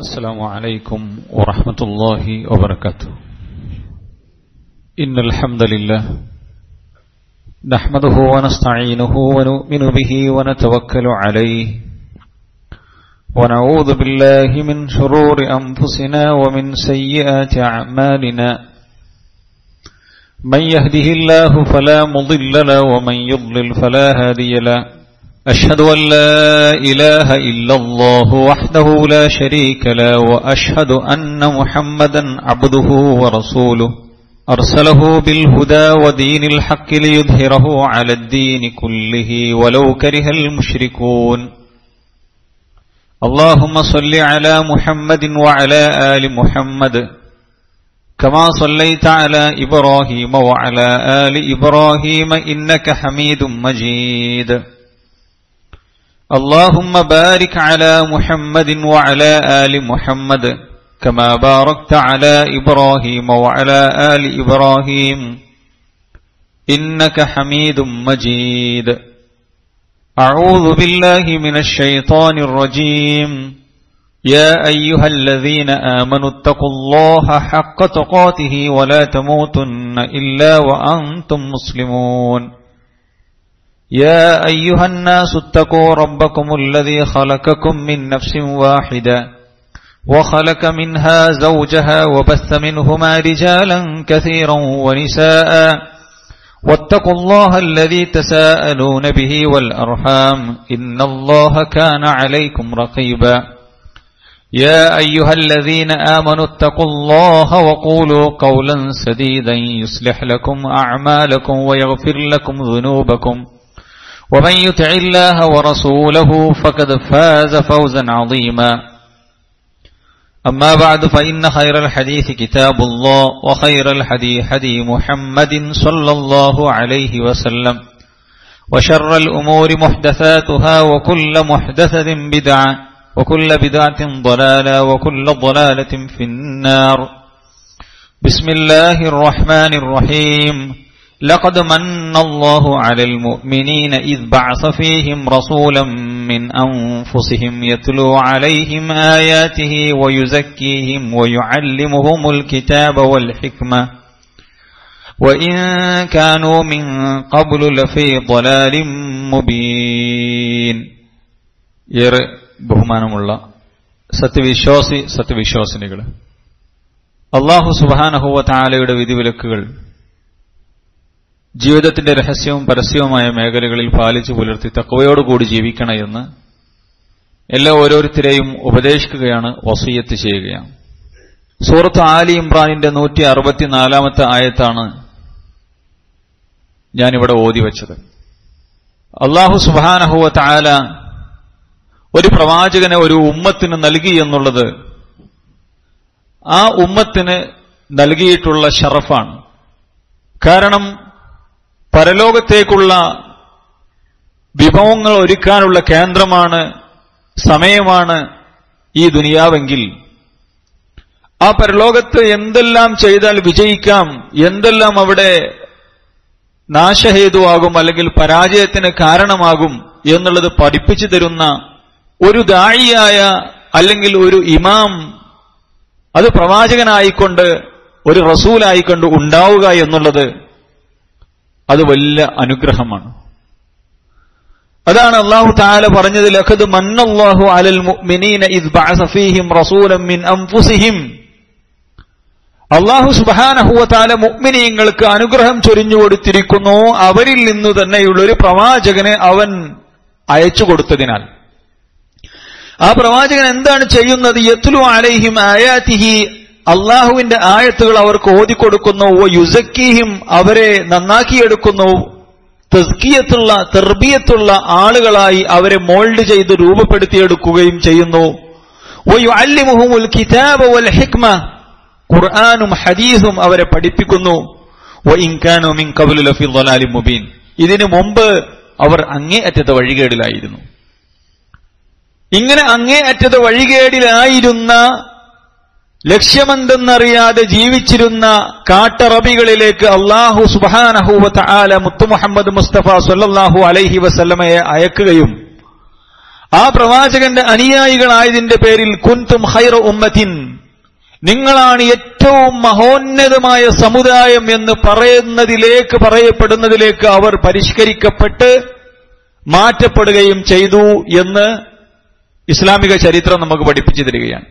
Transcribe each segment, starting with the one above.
السلام عليكم ورحمة الله وبركاته. إن الحمد لله نحمده ونستعينه ونؤمن به ونتوكل عليه ونعوذ بالله من شرور أنفسنا ومن سيئات أعمالنا. من يهده الله فلا مضل له ومن يضلل فلا هادي له. أشهد أن لا إله إلا الله وحده لا شريك له وأشهد أن محمدا عبده ورسوله أرسله بالهدى ودين الحق ليظهره على الدين كله ولو كره المشركون. اللهم صل على محمد وعلى آل محمد كما صليت على إبراهيم وعلى آل إبراهيم إنك حميد مجيد. اللهم بارك على محمد وعلى آل محمد كما باركت على إبراهيم وعلى آل إبراهيم إنك حميد مجيد. أعوذ بالله من الشيطان الرجيم. يا أيها الذين آمنوا اتقوا الله حق تقاته ولا تموتن إلا وأنتم مسلمون. يا أيها الناس اتقوا ربكم الذي خلقكم من نفس واحدة وخلق منها زوجها وبث منهما رجالا كثيرا ونساء واتقوا الله الذي تساءلون به والأرحام إن الله كان عليكم رقيبا. يا أيها الذين آمنوا اتقوا الله وقولوا قولا سديدا يصلح لكم أعمالكم ويغفر لكم ذنوبكم ومن يطع الله ورسوله فقد فاز فوزا عظيما. أما بعد فإن خير الحديث كتاب الله وخير الهدي هدي محمد صلى الله عليه وسلم وشر الأمور محدثاتها وكل محدثة بدعة وكل بدعة ضلالة وكل ضلالة في النار. بسم الله الرحمن الرحيم. لقد من الله على المؤمنين إذ بعث فيهم رسولا من أنفسهم يتلو عليهم آياته ويزكيهم ويعلمهم الكتاب والحكمة وإن كانوا من قبل لفي ضلال مبين. ഏറെ ബഹുമാനമുള്ള സത്യവിശ്വാസിനികൾ, അല്ലാഹു സുബ്ഹാനഹു വ തആലയുടെ വിധിവിലക്കുകൾ ജീവിതത്തിന്റെ രഹസ്യവും പരസ്യവുമായ മേഖലകളിൽ പാലിച്ചു പുലർത്തി തഖ്വയോടുകൂടി ജീവിക്കണമെന്ന് എല്ലാ ഓരോരുത്തരെയും ഉപദേശിക്കുകയാണ്, വസിയ്യത്ത് ചെയ്യുകയാണ്. സൂറത്ത് ആലി ഇംറാനിന്റെ 164-ാമത്തെ ആയത്താണ് ഞാനിവിടെ ഓതിവെച്ചത്. അല്ലാഹു സുബ്ഹാനഹു വ തആല ഒരു പ്രവാചകനെ ഒരു ഉമ്മത്തിന് നൽകി എന്നുള്ളത് ആ ഉമ്മത്തിന് നൽകിയിട്ടുള്ള ശറഫാണ്. കാരണം പരലോകത്തേക്കുള്ള വിഭവങ്ങൾ ഒരുക്കാനുള്ള കേന്ദ്രമാണ്, സമയമാണ് ഈ ദുനിയാവെങ്കിൽ ആ പരലോകത്ത് എന്തെല്ലാം ചെയ്താൽ വിജയിക്കാം, എന്തെല്ലാം അവിടെ നാശഹേതുവാകും അല്ലെങ്കിൽ പരാജയത്തിന് കാരണമാകും എന്നുള്ളത് പഠിപ്പിച്ചു തരുന്ന ഒരു ദായിയായ അല്ലെങ്കിൽ ഒരു ഇമാം, അത് പ്രവാചകനായിക്കൊണ്ട് ഒരു റസൂലായിക്കൊണ്ട് ഉണ്ടാവുക എന്നുള്ളത് അത് വലിയ അനുഗ്രഹമാണ്. അതാണ് അല്ലാഹു തആല പറഞ്ഞത്, ലഖദ് മന്നല്ലാഹു അലൽ മുഅ്മിനീന ഇദ് ബഅസ ഫീഹിം റസൂലൻ മിൻ അൻഫുസിഹിം. അല്ലാഹു സുബ്ഹാനഹു വ തആല മുഅ്മിനീങ്ങൾക്ക് അനുഗ്രഹം ചൊരിഞ്ഞു കൊടുത്തിരിക്കുന്നു, അവരിൽ നിന്നു തന്നെയുള്ള ഒരു പ്രവാചകനെ അവൻ അയച്ചു കൊടുത്തതിനാൽ. ആ പ്രവാചകൻ എന്താണ് ചെയ്യുന്നത്? യത്ലു അലൈഹിം ആയാതിഹി, അള്ളാഹുവിന്റെ ആയത്തുകൾ അവർക്ക് ഓതിക്കൊടുക്കുന്നു. യുസക്കീഹിം, അവരെ നന്നാക്കിയെടുക്കുന്നു. തസ്കിയത്തുള്ള തർബിയത്തുള്ള ആളുകളായി അവരെ മോൾഡ് ചെയ്ത് രൂപപ്പെടുത്തിയെടുക്കുകയും ചെയ്യുന്നു. വയുഅല്ലിമുഹുൽ കിതാബ വൽ ഹിക്മ, ഖുർആനും ഹദീസും അവരെ പഠിപ്പിക്കുന്നു. വഇൻ കാനൂ മിൻ ഖബ്ലു ലഫി ളലാലിൻ മുബീൻ, ഇതിനു മുമ്പ് അവർ അങ്ങേയറ്റത്തെ വഴികേടിലായിരുന്നു. ഇങ്ങനെ അങ്ങേയറ്റത്തെ വഴികേടിലായിരുന്ന, ലക്ഷ്യമെന്തെന്നറിയാതെ ജീവിച്ചിരുന്ന കാട്ടറബികളിലേക്ക് അല്ലാഹു സുബ്ഹാനഹു വ തആല മുത്തു മുഹമ്മദ് മുസ്തഫ സ്വല്ലല്ലാഹു അലൈഹി വസല്ലമയെ അയക്കുകയും ആ പ്രവാചകന്റെ അനുയായികളായതിന്റെ പേരിൽ കുൻതും ഖൈറ ഉമ്മത്തിൻ, നിങ്ങളാണ് ഏറ്റവും മഹോന്നതമായ സമുദായം എന്ന് പറയപ്പെടുന്നതിലേക്ക് അവർ പരിഷ്കരിക്കപ്പെട്ട് മാറ്റപ്പെടുകയും ചെയ്തു എന്ന് ഇസ്ലാമിക ചരിത്രം നമുക്ക് പഠിപ്പിച്ചു തരികയാണ്.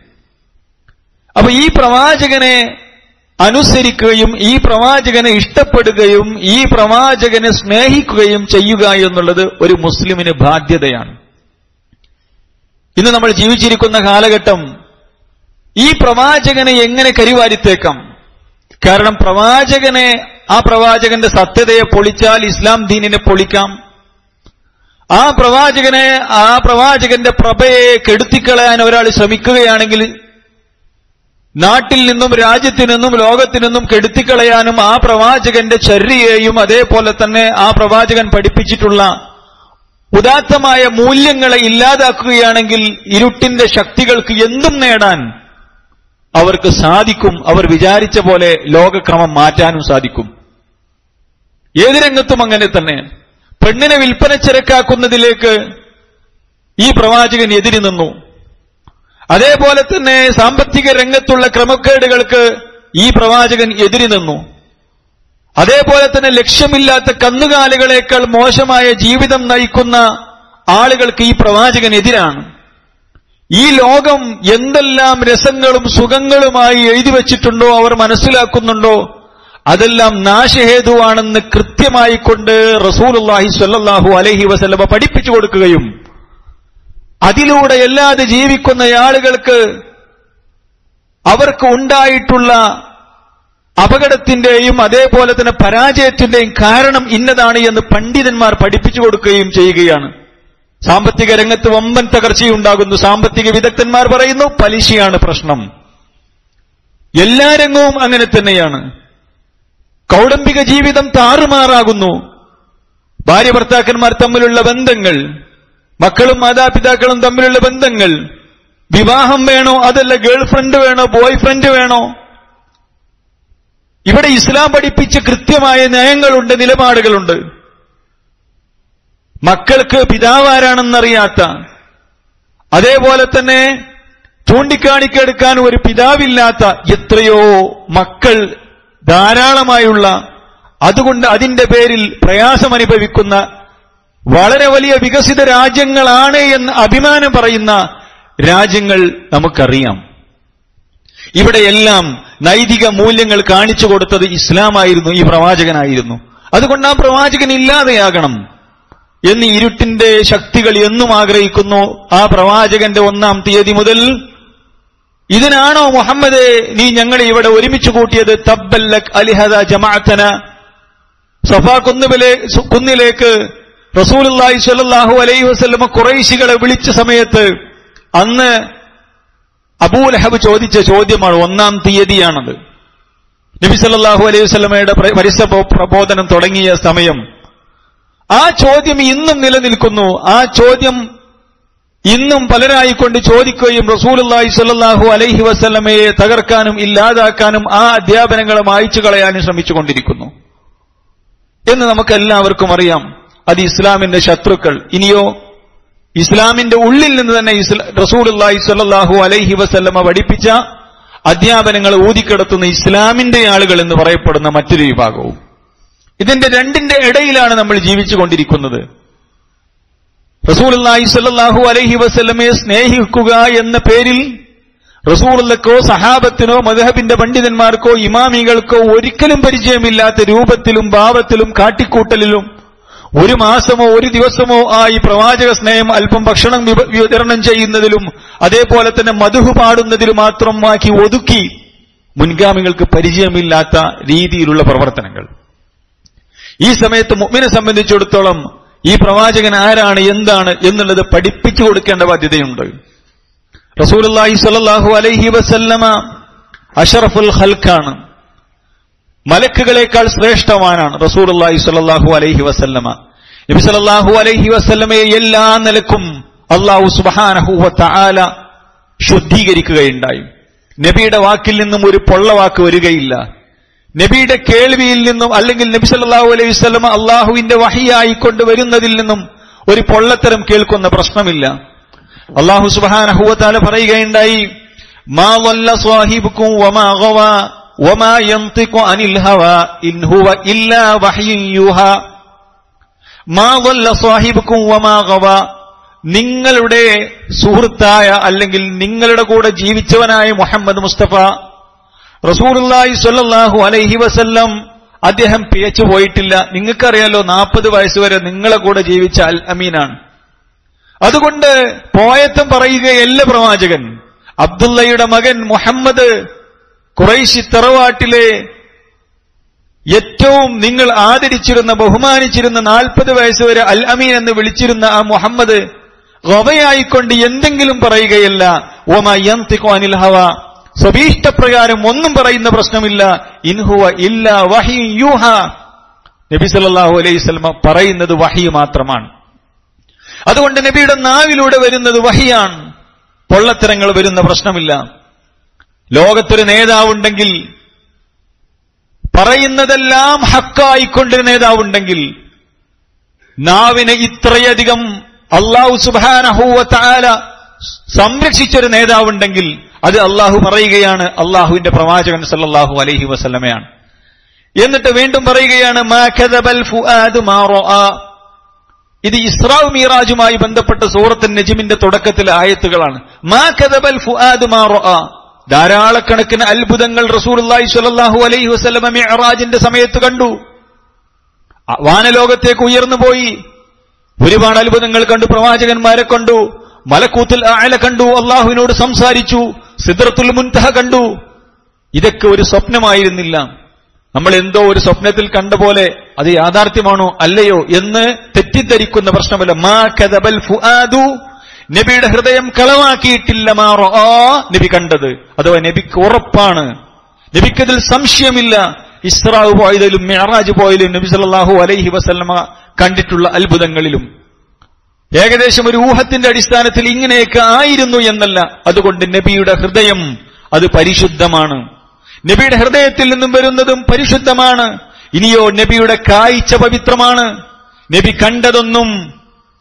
അപ്പൊ ഈ പ്രവാചകനെ അനുസരിക്കുകയും ഈ പ്രവാചകനെ ഇഷ്ടപ്പെടുകയും ഈ പ്രവാചകനെ സ്നേഹിക്കുകയും ചെയ്യുക എന്നുള്ളത് ഒരു മുസ്ലിമിന് ബാധ്യതയാണ്. ഇന്ന് നമ്മൾ ജീവിച്ചിരിക്കുന്ന കാലഘട്ടം ഈ പ്രവാചകനെ എങ്ങനെ കരിവാരിത്തേക്കാം? കാരണം ആ പ്രവാചകന്റെ സത്യതയെ പൊളിച്ചാൽ ഇസ്ലാം ദീനിനെ പൊളിക്കാം. ആ പ്രവാചകന്റെ പ്രഭയെ കെടുത്തിക്കളയാൻ ഒരാൾ ശ്രമിക്കുകയാണെങ്കിൽ നാട്ടിൽ നിന്നും രാജ്യത്തു നിന്നും ലോകത്തു നിന്നും കെടുത്തിക്കളയാനും ആ പ്രവാചകന്റെ ചര്യയെയും അതേപോലെ തന്നെ ആ പ്രവാചകൻ പഠിപ്പിച്ചിട്ടുള്ള ഉദാത്തമായ മൂല്യങ്ങളെ ഇല്ലാതാക്കുകയാണെങ്കിൽ ഇരുട്ടിന്റെ ശക്തികൾക്ക് എന്തും നേടാൻ അവർക്ക് സാധിക്കും. അവർ വിചാരിച്ച പോലെ ലോകക്രമം മാറ്റാനും സാധിക്കും. ഏത് രംഗത്തും അങ്ങനെ തന്നെ. പെണ്ണിനെ വിൽപ്പന ചരക്കാക്കുന്നതിലേക്ക് ഈ പ്രവാചകൻ എതിരി നിന്നു. അതേപോലെ തന്നെ സാമ്പത്തിക രംഗത്തുള്ള ക്രമക്കേടുകൾക്ക് ഈ പ്രവാചകൻ എതിരി നിന്നു. അതേപോലെ തന്നെ ലക്ഷ്യമില്ലാത്ത കന്നുകാലികളേക്കാൾ മോശമായ ജീവിതം നയിക്കുന്ന ആളുകൾക്ക് ഈ പ്രവാചകൻ എതിരാണ്. ഈ ലോകം എന്തെല്ലാം രസങ്ങളും സുഖങ്ങളുമായി എഴുതി വച്ചിട്ടുണ്ടോ, അവർ മനസ്സിലാക്കുന്നുണ്ടോ, അതെല്ലാം നാശഹേതുവാണെന്ന് കൃത്യമായി കൊണ്ട് റസൂലുള്ളാഹി സ്വല്ലല്ലാഹു അലൈഹി വസല്ലമ പഠിപ്പിച്ചു കൊടുക്കുകയും അതിലൂടെ അല്ലാതെ ജീവിക്കുന്ന ആളുകൾക്ക് അവർക്ക് ഉണ്ടായിട്ടുള്ള അപകടത്തിന്റെയും അതേപോലെ തന്നെ പരാജയത്തിന്റെയും കാരണം ഇന്നതാണ് എന്ന് പണ്ഡിതന്മാർ പഠിപ്പിച്ചു കൊടുക്കുകയും ചെയ്യുകയാണ്. സാമ്പത്തിക രംഗത്ത് വമ്പൻ തകർച്ചയുണ്ടാകുന്നു. സാമ്പത്തിക വിദഗ്ധന്മാർ പറയുന്നു പലിശയാണ് പ്രശ്നം. എല്ലാ രംഗവും അങ്ങനെ തന്നെയാണ്. കൗടംബിക ജീവിതം താറുമാറാകുന്നു. ഭാര്യ ഭർത്താക്കന്മാർ തമ്മിലുള്ള ബന്ധങ്ങൾ, മക്കളും മാതാപിതാക്കളും തമ്മിലുള്ള ബന്ധങ്ങൾ, വിവാഹം വേണോ അതല്ല ഗേൾ ഫ്രണ്ട് വേണോ ബോയ് ഫ്രണ്ട് വേണോ, ഇവിടെ ഇസ്ലാം പഠിപ്പിച്ച കൃത്യമായ നയങ്ങളുണ്ട്, നിലപാടുകളുണ്ട്. മക്കൾക്ക് പിതാവാരാണെന്നറിയാത്ത, അതേപോലെ തന്നെ ചൂണ്ടിക്കാണിക്കെടുക്കാൻ ഒരു പിതാവില്ലാത്ത എത്രയോ മക്കൾ ധാരാളമായുള്ള, അതുകൊണ്ട് അതിന്റെ പേരിൽ പ്രയാസമനുഭവിക്കുന്ന വളരെ വലിയ വികസിത രാജ്യങ്ങളാണ് എന്ന് അഭിമാനം പറയുന്ന രാജ്യങ്ങൾ നമുക്കറിയാം. ഇവിടെയെല്ലാം നൈതിക മൂല്യങ്ങൾ കാണിച്ചു കൊടുത്തത് ഇസ്ലാമായിരുന്നു, ഈ പ്രവാചകനായിരുന്നു. അതുകൊണ്ട് ആ പ്രവാചകൻ ഇല്ലാതെയാകണം എന്ന് ഇരുട്ടിന്റെ ശക്തികൾ എന്നും ആഗ്രഹിക്കുന്നു. ആ പ്രവാചകന്റെ 1-ാം തീയതി മുതൽ ഇതിനാണോ മുഹമ്മദേ നീ ഞങ്ങളെ ഇവിടെ ഒരുമിച്ച് കൂട്ടിയത്? തബ്ബല്ലക് അലിഹദ ജമാഅതന. സഫാ കുന്നിലേക്ക് റസൂലുള്ളാഹി സ്വല്ലല്ലാഹു അലൈഹി വസല്ലമ ഖുറൈശികളെ വിളിച്ച സമയത്ത് അന്ന് അബൂലഹബ് ചോദിച്ച ചോദ്യമാണ്. 1-ാം തീയതിയാണത്. നബി സല്ലല്ലാഹു അലൈഹി വസല്ലമയുടെ പരസ്യ പ്രബോധനം തുടങ്ങിയ സമയം. ആ ചോദ്യം ഇന്നും നിലനിൽക്കുന്നു. ആ ചോദ്യം ഇന്നും പലരായിക്കൊണ്ട് ചോദിക്കുകയും റസൂലുള്ളാഹി സ്വല്ലല്ലാഹു അലൈഹി വസല്ലമയെ തകർക്കാനും ഇല്ലാതാക്കാനും ആ അധ്യാപനങ്ങളെ മായ്ച്ചു കളയാനും ശ്രമിച്ചുകൊണ്ടിരിക്കുന്നു എന്ന് നമുക്കെല്ലാവർക്കും അറിയാം. അത് ഇസ്ലാമിന്റെ ശത്രുക്കൾ. ഇനിയോ ഇസ്ലാമിന്റെ ഉള്ളിൽ നിന്ന് തന്നെ റസൂലുള്ളാഹി സ്വല്ലല്ലാഹു അലൈഹി വസല്ലമ പഠിപ്പിച്ച അധ്യാപനങ്ങൾ ഊതിക്കെടുത്തുന്ന ഇസ്ലാമിന്റെ ആളുകൾ എന്ന് പറയപ്പെടുന്ന മറ്റൊരു വിഭാഗവും. ഇതിന്റെ രണ്ടിന്റെ ഇടയിലാണ് നമ്മൾ ജീവിച്ചുകൊണ്ടിരിക്കുന്നത്. റസൂലുള്ളാഹി സ്വല്ലല്ലാഹു അലൈഹി വസല്ലമയെ സ്നേഹിക്കുക എന്ന പേരിൽ റസൂലുള്ളാഹിക്കോ സഹാബത്തിനോ മദ്ഹബിന്റെ പണ്ഡിതന്മാർക്കോ ഇമാമികൾക്കോ ഒരിക്കലും പരിചയമില്ലാത്ത രൂപത്തിലും ഭാവത്തിലും കാട്ടിക്കൂട്ടലിലും ഒരു മാസമോ ഒരു ദിവസമോ ആയി പ്രവാചക സ്നേഹം അല്പം ഭക്ഷണം വിതരണം ചെയ്യുന്നതിലും അതേപോലെ തന്നെ മദ്ഹ് പാടുന്നതിലും മാത്രമാക്കി ഒതുക്കി മുൻഗാമികൾക്ക് പരിചയമില്ലാത്ത രീതിയിലുള്ള പ്രവർത്തനങ്ങൾ. ഈ സമയത്ത് മുഅ്മിനെ സംബന്ധിച്ചിടത്തോളം ഈ പ്രവാചകൻ ആരാണ്, എന്താണ് എന്നുള്ളത് പഠിപ്പിച്ചു കൊടുക്കേണ്ട ബാധ്യതയുണ്ട്. റസൂലുള്ളാഹി സ്വല്ലല്ലാഹു അലൈഹി വസല്ലമ അഷ്റഫുൽ ഖൽഖാണ്. മലക്കുകളെക്കാൾ ശ്രേഷ്ഠവാനാണ് റസൂലുള്ളാഹി സ്വല്ലല്ലാഹു അലൈഹി വസല്ലമ. നബി സല്ലല്ലാഹു അലൈഹി വസല്ലമയെ എല്ലാ നിലക്കും അല്ലാഹു സുബ്ഹാനഹു വ തആല ശുദ്ധീകരിക്കുകയുണ്ടായി. നബിയുടെ വാക്കിൽ നിന്നും ഒരു പൊള്ളവാക്ക് വരികയില്ല. നബിയുടെ കേൾവിയിൽ നിന്നും അല്ലെങ്കിൽ നബി സല്ലല്ലാഹു അലൈഹി വസല്ലമ അള്ളാഹുവിന്റെ വഹിയായി കൊണ്ടുവരുന്നതിൽ നിന്നും ഒരു പൊള്ളത്തരം കേൾക്കുന്ന പ്രശ്നമില്ല. അല്ലാഹു സുബ്ഹാനഹു വ തആല പറയുകയുണ്ടായി, മാ വല്ല സ്വാഹിബുക്കും വമാ ഗവാ വമാ യൻതിഖു അനിൽ ഹവാ ഇൻ ഹുവ ഇല്ലാ വഹ്യുൻ യൂഹാ. മാ വല്ല സ്വാഹിബുക്കും വമാ ഗവാ, നിങ്ങളുടെ സുഹൃത്തായ അല്ലെങ്കിൽ നിങ്ങളുടെ കൂടെ ജീവിച്ചവനായ മുഹമ്മദ് മുസ്തഫ റസൂലുള്ളാഹി സ്വല്ലല്ലാഹു അലൈഹി വസല്ലം അദ്ദേഹം പിഴച്ചു പോയിട്ടില്ല. നിങ്ങൾക്കറിയാലോ 40 വയസ്സുവരെ നിങ്ങളെ കൂടെ ജീവിച്ച അൽ അമീനാണ്. അതുകൊണ്ട് പോയത്തം പറയുകയല്ല പ്രവാചകൻ. അബ്ദുള്ളയുടെ മകൻ മുഹമ്മദ് ഖുറൈശി തറവാട്ടിലെ ഏറ്റവും നിങ്ങൾ ആദരിച്ചിരുന്ന ബഹുമാനിച്ചിരുന്ന 40 വയസ്സുവരെ അൽ അമീൻ എന്ന് വിളിച്ചിരുന്ന ആ മുഹമ്മദ് ഗവയായിക്കൊണ്ട് എന്തെങ്കിലും പറയുകയല്ല. വമാ യൻതിഖു അനിൽ ഹവാ, സ്വഭീഷ്ടപ്രകാരം ഒന്നും പറയുന്ന പ്രശ്നമില്ല. ഇൻ ഹുവ ഇല്ലാ വഹ്യു യൂഹാ, നബി സല്ലല്ലാഹു അലൈഹി വസല്ലം പറയുന്നത് വഹി മാത്രമാണ്. അതുകൊണ്ട് നബിയുടെ നാവിലൂടെ വരുന്നത് വഹിയാണ്. പൊള്ളത്തരങ്ങൾ വരുന്ന പ്രശ്നമില്ല. ലോകത്തൊരു നേതാവുണ്ടെങ്കിൽ, പറയുന്നതെല്ലാം ഹക്കായിക്കൊണ്ടൊരു നേതാവുണ്ടെങ്കിൽ, നാവിനെ ഇത്രയധികം അല്ലാഹു സുബ്ഹാനഹു വ തആല സംരക്ഷിച്ചൊരു നേതാവുണ്ടെങ്കിൽ അത് അല്ലാഹു പറയുകയാണ്, അല്ലാഹുവിന്റെ പ്രവാചകൻ സല്ലല്ലാഹു അലൈഹി വസല്ലമയാണ്. എന്നിട്ട് വീണ്ടും പറയുകയാണ്, മാ കദബൽ ഫുആദു മാ റആ. ഇത് ഇസ്രാ മിറാജുമായി ബന്ധപ്പെട്ട സൂറത്തുൻ നജ്മിന്റെ തുടക്കത്തിലെ ആയത്തുകളാണ്. മാ കദബൽ ഫുആദു മാ റആ. ധാരാളക്കണക്കിന് അത്ഭുതങ്ങൾ റസൂലുള്ളാഹി സ്വല്ലല്ലാഹു അലൈഹി വസല്ലമ മിഅ്റാജിന്റെ സമയത്ത് കണ്ടു. വാനലോകത്തേക്ക് ഉയർന്നു പോയി, ഒരുപാട് അത്ഭുതങ്ങൾ കണ്ടു. പ്രവാചകന്മാരെ കണ്ടു, മലക്കൂത്തുൽ അഅല കണ്ടു, അല്ലാഹുവിനോട് സംസാരിച്ചു, സിദ്റത്തുൽ മുൻതഹ കണ്ടു. ഇതൊക്കെ ഒരു സ്വപ്നമായിരുന്നില്ല. നമ്മൾ എന്തോ ഒരു സ്വപ്നത്തിൽ കണ്ട പോലെ അത് യാഥാർത്ഥ്യമാണോ അല്ലയോ എന്ന് തെറ്റിദ്ധരിക്കുന്ന പ്രശ്നമല്ല. മാ കദബൽ ഫുആദു, നബിയുടെ ഹൃദയം കളവാക്കിയിട്ടില്ല. മാ റആ, നബി കണ്ടത്, അഥവാ നബിക്ക് ഉറപ്പാണ്, നബിക്കതിൽ സംശയമില്ല. ഇസ്രാ പോയതിലും മിഅ്റാജ് പോയതിലും നബി സല്ലല്ലാഹു അലൈഹി വസല്ലമ കണ്ടിട്ടുള്ള അത്ഭുതങ്ങളിലും ഏകദേശം ഒരു ഊഹത്തിന്റെ അടിസ്ഥാനത്തിൽ ഇങ്ങനെയൊക്കെ ആയിരുന്നു എന്നല്ല. അതുകൊണ്ട് നബിയുടെ ഹൃദയം അത് പരിശുദ്ധമാണ്. നബിയുടെ ഹൃദയത്തിൽ നിന്നും വരുന്നതും പരിശുദ്ധമാണ്. ഇനിയോ നബിയുടെ കാഴ്ച പവിത്രമാണ്. നബി കണ്ടതൊന്നും,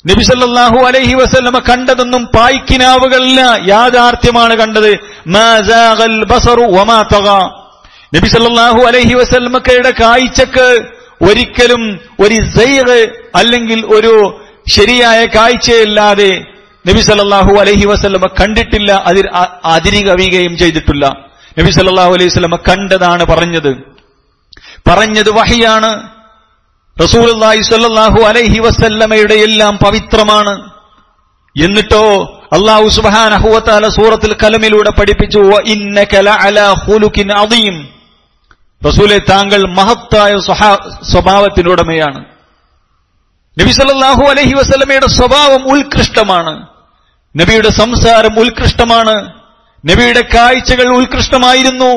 നബി സല്ലല്ലാഹു അലൈഹി വസല്ലമ കണ്ടതൊന്നും പായ്ക്കിനാവുകളല്ല, യാഥാർത്ഥ്യമാണ് കണ്ടത്. മാ സാഗൽ ബസറു വമാ തഗാ. നബി സല്ലല്ലാഹു അലൈഹി വസല്ലമയുടെ കാഴ്ചക്ക് ഒരിക്കലും ഒരു സൈഗ് അല്ലെങ്കിൽ ഒരു ശരിയായ കാഴ്ചയില്ലാതെ നബി സല്ലല്ലാഹു അലൈഹി വസല്ലമ കണ്ടിട്ടില്ല, അതിരി കവിയുകയും ചെയ്തിട്ടില്ല. നബി സല്ലല്ലാഹു അലൈഹി വസല്ലമ കണ്ടതാണ് പറഞ്ഞത് വഹിയാണ്. റസൂലുള്ളാഹി സ്വല്ലല്ലാഹു അലൈഹി വസല്ലമയുടെ എല്ലാം പവിത്രമാണ്. എന്നിട്ടോ അല്ലാഹു സുബ്ഹാനഹു വ തആല സൂറത്തുൽ കലമിലൂടെ പഠിപ്പിച്ചു, വ ഇന്നക ലഅലാ ഖുലുഖിൻ അദീം. റസൂലേ, താങ്കൾ മഹത്തായ സ്വഭാവത്തിനുടമയാണ്. നബി സല്ലല്ലാഹു അലൈഹി വസല്ലമയുടെ സ്വഭാവം ഉത്കൃഷ്ടമാണ്. നബിയുടെ സംസാരം ഉത്കൃഷ്ടമാണ്. നബിയുടെ കാഴ്ചകൾ ഉത്കൃഷ്ടമായിരുന്നു.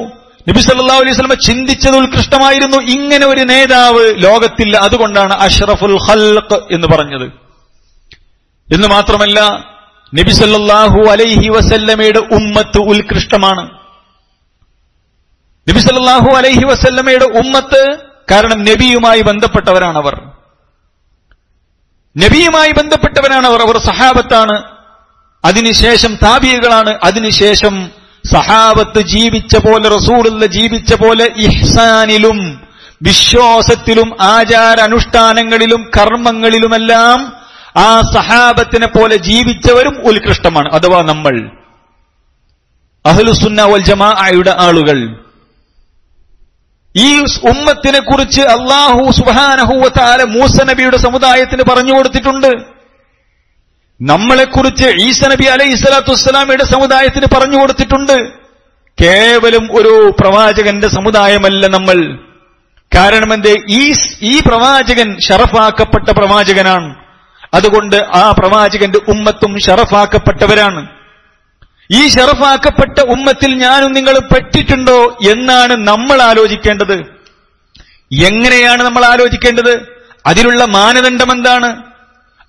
നബി സല്ലല്ലാഹു അലൈഹി വസല്ലമ ചിന്തിച്ചത് ഉത്കൃഷ്ടമായിരുന്നു. ഇങ്ങനെ ഒരു നേതാവ് ലോകത്തില്ല. അതുകൊണ്ടാണ് അഷ്റഫുൽ ഖൽഖ് എന്ന് പറഞ്ഞത്. എന്ന് മാത്രമല്ല, നബി സല്ലല്ലാഹു അലൈഹി വസല്ലമയുടെ ഉമ്മത്ത് ഉത്കൃഷ്ടമാണ്. നബി സല്ലല്ലാഹു അലൈഹി വസല്ലമയുടെ ഉമ്മത്ത്, കാരണം നബിയുമായി ബന്ധപ്പെട്ടവരാണവർ. അവർ സഹാബത്താണ്, അതിനുശേഷം താബിഈകളാണ്, അതിനുശേഷം സഹാബത്ത് ജീവിച്ച പോലെ, റസൂലുള്ള ജീവിച്ച പോലെ ഇഹ്സാനിലും വിശ്വാസത്തിലും ആചാരാനുഷ്ഠാനങ്ങളിലും കർമ്മങ്ങളിലുമെല്ലാം ആ സഹാബത്തിനെ പോലെ ജീവിച്ചവരും ഉത്കൃഷ്ടമാണ്. അഥവാ നമ്മൾ അഹ്ലുസുന്ന വൽ ജമാഅയുടെ ആളുകൾ. ഈ ഉമ്മത്തിനെ കുറിച്ച് അല്ലാഹു സുബ്ഹാനഹു വ തആല മൂസ നബിയുടെ സമുദായത്തിന് പറഞ്ഞു കൊടുത്തിട്ടുണ്ട്. നമ്മളെക്കുറിച്ച് ഈസ നബി അലൈഹിസ്സലാത്തു വസ്സലാമയുടെ സമുദായത്തിന് പറഞ്ഞു കൊടുത്തിട്ടുണ്ട്. കേവലം ഒരു പ്രവാചകന്റെ സമുദായമല്ല നമ്മൾ. കാരണം എന്തേ? ഈ പ്രവാചകൻ ഷറഫാക്കപ്പെട്ട പ്രവാചകനാണ്. അതുകൊണ്ട് ആ പ്രവാചകന്റെ ഉമ്മത്തും ഷറഫാക്കപ്പെട്ടവരാണ്. ഈ ഷറഫാക്കപ്പെട്ട ഉമ്മത്തിൽ ഞാനും നിങ്ങളും പെട്ടിട്ടുണ്ടോ എന്നാണ് നമ്മൾ ആലോചിക്കേണ്ടത്. എങ്ങനെയാണ് നമ്മൾ ആലോചിക്കേണ്ടത്? അതിനുള്ള മാനദണ്ഡം എന്താണ്?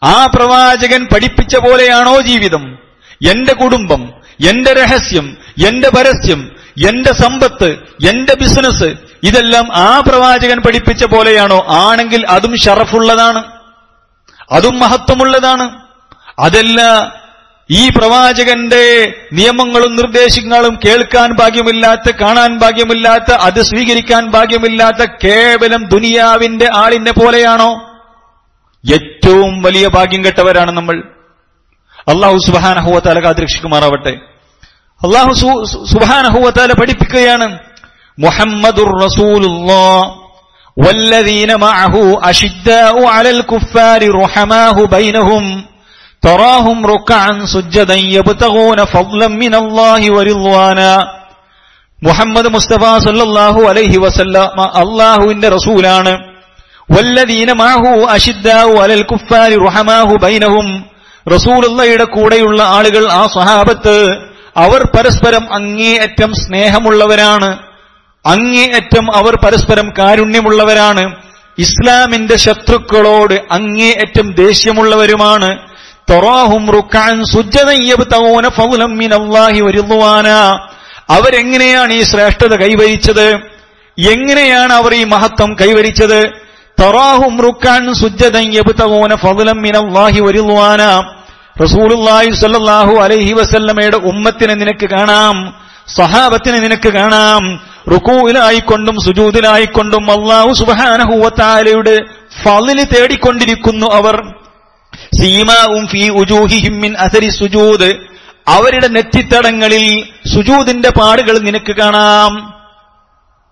ആ പ്രവാചകൻ പഠിപ്പിച്ച പോലെയാണോ ജീവിതം? എന്റെ കുടുംബം, എന്റെ രഹസ്യം, എന്റെ പരസ്യം, എന്റെ സമ്പത്ത്, എന്റെ ബിസിനസ്, ഇതെല്ലാം ആ പ്രവാചകൻ പഠിപ്പിച്ച പോലെയാണോ? ആണെങ്കിൽ അതും ഷറഫുള്ളതാണ്, അതും മഹത്വമുള്ളതാണ്. അതല്ല ഈ പ്രവാചകന്റെ നിയമങ്ങളും നിർദ്ദേശങ്ങളും കേൾക്കാൻ ഭാഗ്യമില്ലാത്ത, കാണാൻ ഭാഗ്യമില്ലാത്ത, അത് സ്വീകരിക്കാൻ ഭാഗ്യമില്ലാത്ത കേവലം ദുനിയാവിന്റെ ആളിനെ പോലെയാണോ? ഏറ്റവും വലിയ ഭാഗ്യം കെട്ടവരാണ് നമ്മൾ. അല്ലാഹു സുബ്ഹാനഹു വ തആല കാത്തുരക്ഷിക്കുമാറാവട്ടെ. അല്ലാഹു സുബ്ഹാനഹു വ തആല പഠിപ്പിക്കുകയാണ്, മുഹമ്മദുർ റസൂലുള്ളാഹ് വല്ലദീന മഅഹു അശിദ്ദാഉ അലൽ കുഫാരി റഹമാഹു ബൈനഹും തറാഹും റുക്അൻ സുജ്ജദൻ യബ്തഗൂന ഫദ്ലൻ മിനല്ലാഹി വറിദ്വാനാ. മുഹമ്മദ് മുസ്തഫ സല്ലല്ലാഹു അലൈഹി വസല്ലമ അല്ലാഹുവിന്റെ റസൂലാണ്. വല്ലദീന മഅഹു അശിദ്ദാഉ അലൽ കുഫാരി റഹമാഹു ബൈനഹും. റസൂലുള്ളാഹിയുടെ കൂടെയുള്ള ആളുകൾ, ആ സ്വഹാബത്ത്, അവർ പരസ്പരം അങ്ങേയറ്റം സ്നേഹമുള്ളവരാണ്, അങ്ങേയറ്റം അവർ പരസ്പരം കാരുണ്യമുള്ളവരാണ്, ഇസ്ലാമിന്റെ ശത്രുക്കളോട് അങ്ങേയറ്റം ദേഷ്യമുള്ളവരുമാണ്. തറാഹും റുക്അൻ സുജ്ജദൻ യബ്തഗൂന ഫദ്ലൻ മിനല്ലാഹി വറിദ്വാനാ. അവരെങ്ങനെയാണ് ഈ ശ്രേഷ്ഠത കൈവരിച്ചത്? എങ്ങനെയാണ് അവർ ഈ മഹത്വം കൈവരിച്ചത്? തറാഹും റുക്അൻ സുജ്ജദൻ യബ്തഗൂന ഫദ്ലൻ മിനല്ലാഹി വറിദ്വാനാ. റസൂലുള്ളാഹി സ്വല്ലല്ലാഹു അലൈഹി വസല്ലമയുടെ ഉമ്മത്തിനെ നിനക്ക് കാണാം, സഹാബത്തിനെ നിനക്ക് കാണാം, റുകൂഇലായിക്കൊണ്ടും സുജൂദിലായിക്കൊണ്ടും അല്ലാഹു സുബ്ഹാനഹു വ തആലയുടെ ഫളിൽ തേടിക്കൊണ്ടിരിക്കുന്നു അവർ. സീമാഉം ഫീ ഉജൂഹിഹിം മിൻ അസരി സുജൂദ്. അവരുടെ നെറ്റിത്തടങ്ങളിൽ സുജൂദിന്റെ പാടുകൾ നിനക്ക് കാണാം.